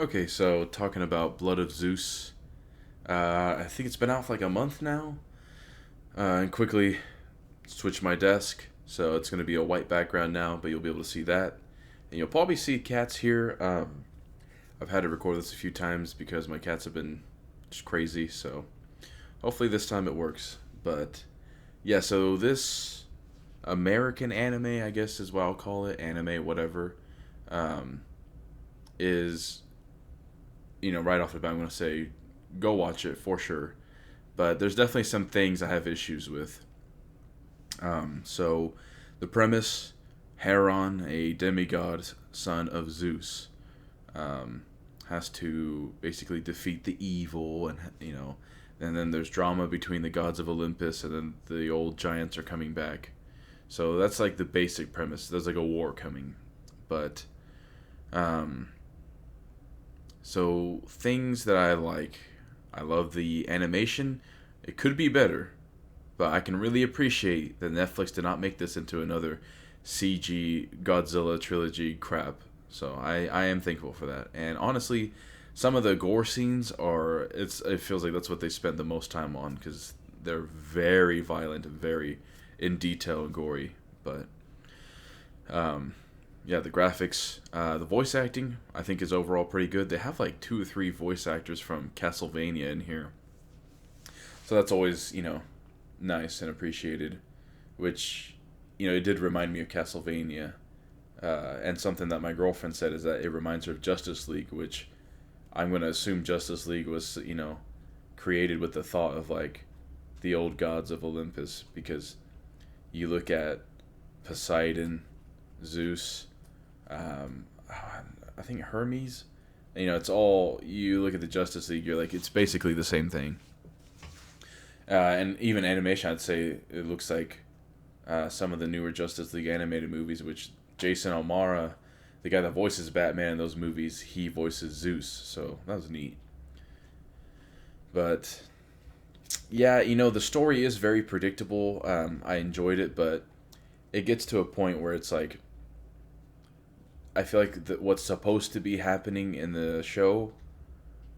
Okay, so talking about Blood of Zeus, I think it's been out for like a month now. And quickly switch my desk, so it's going to be a white background now, but you'll be able to see that. And you'll probably see cats here. I've had to record this a few times because my cats have been just crazy, so hopefully this time it works. But yeah, so this American anime, I guess is what I'll call it, anime, whatever, um, is right off the bat, I'm going to say go watch it for sure. But there's definitely some things I have issues with. So, the premise Heron, a demigod son of Zeus, um, has to basically defeat the evil, and then there's drama between the gods of Olympus, and then the old giants are coming back. So, that's like the basic premise. There's like a war coming. But, um, so things that I love the animation. It could be better, but I can really appreciate that Netflix did not make this into another CG Godzilla trilogy crap. So I am thankful for that. And honestly, some of the gore scenes it feels like that's what they spent the most time on because they're very violent and very in detail and gory. But um, yeah, the graphics, the voice acting, I think is overall pretty good. They have like two or three voice actors from Castlevania in here, so that's always nice and appreciated. Which it did remind me of Castlevania, and something that my girlfriend said is that it reminds her of Justice League, which I'm gonna assume Justice League was created with the thought of like the old gods of Olympus because you look at Poseidon, Zeus, I think Hermes. It's all you look at the Justice League. You're like, it's basically the same thing. And even animation, I'd say it looks like some of the newer Justice League animated movies, which Jason O'Mara, the guy that voices Batman in those movies, he voices Zeus. So that was neat. But yeah, the story is very predictable. I enjoyed it, but it gets to a point where it's like I feel like what's supposed to be happening in the show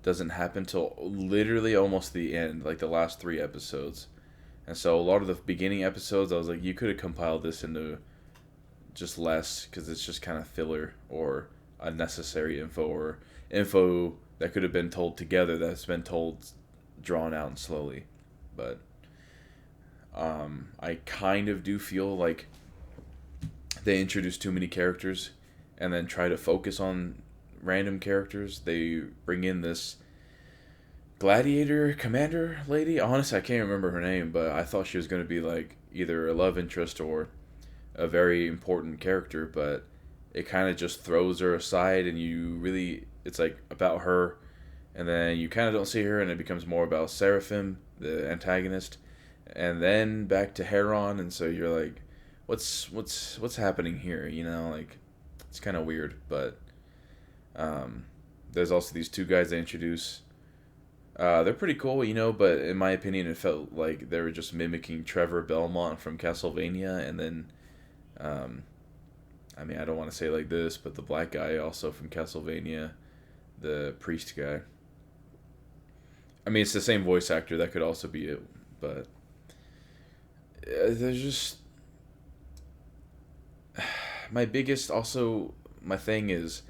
doesn't happen till literally almost the end, like the last three episodes. And so a lot of the beginning episodes, I was like, you could have compiled this into just less because it's just kind of filler or unnecessary info or info that could have been told together that's been told drawn out and slowly. But I kind of do feel like they introduce too many characters and then try to focus on random characters. They bring in this gladiator commander lady. Honestly, I can't remember her name, but I thought she was going to be like either a love interest or a very important character, but it kind of just throws her aside and it's like about her and then you kind of don't see her and it becomes more about Seraphim, the antagonist, and then back to Heron, and so you're like what's happening here, like it's kind of weird, but there's also these two guys they introduce. They're pretty cool, but in my opinion, it felt like they were just mimicking Trevor Belmont from Castlevania, and then, I mean, I don't want to say it like this, but the black guy also from Castlevania, the priest guy. I mean, it's the same voice actor. That could also be it, but there's just my thing is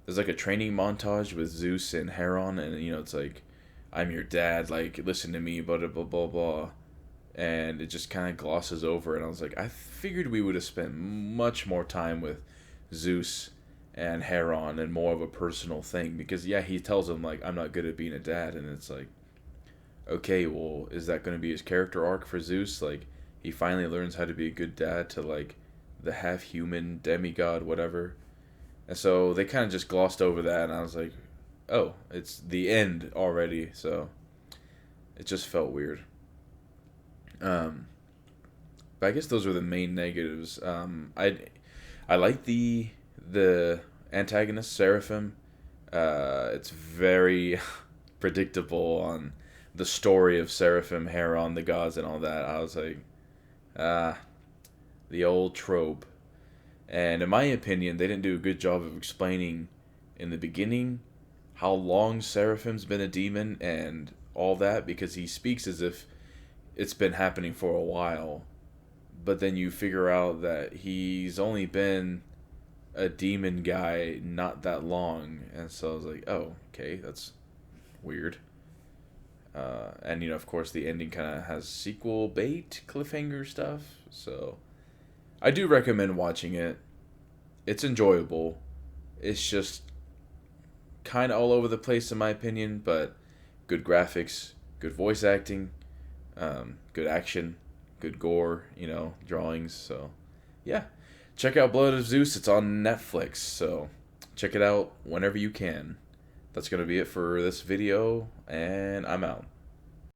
there's like a training montage with Zeus and Heron, and it's like I'm your dad, like listen to me, blah blah blah blah blah, and it just kind of glosses over. And I was like, I figured we would have spent much more time with Zeus and Heron and more of a personal thing because yeah, he tells him like I'm not good at being a dad, and it's like okay, well, is that going to be his character arc for Zeus? Like he finally learns how to be a good dad to like the half human demigod, whatever. And so they kind of just glossed over that, and I was like, oh, it's the end already. So it just felt weird. Um, but I guess those were the main negatives. I like the antagonist Seraphim. It's very predictable on the story of Seraphim, Heron, the gods, and all that. I was like, ah, the old trope. And in my opinion, they didn't do a good job of explaining in the beginning how long Seraphim's been a demon and all that, because he speaks as if it's been happening for a while, but then you figure out that he's only been a demon guy not that long, and so I was like, oh, okay, that's weird. And of course, the ending kind of has sequel bait, cliffhanger stuff. So I do recommend watching it. It's enjoyable. It's just kind of all over the place in my opinion, but good graphics, good voice acting, good action, good gore, drawings. So yeah, check out Blood of Zeus. It's on Netflix, so check it out whenever you can. That's going to be it for this video, and I'm out.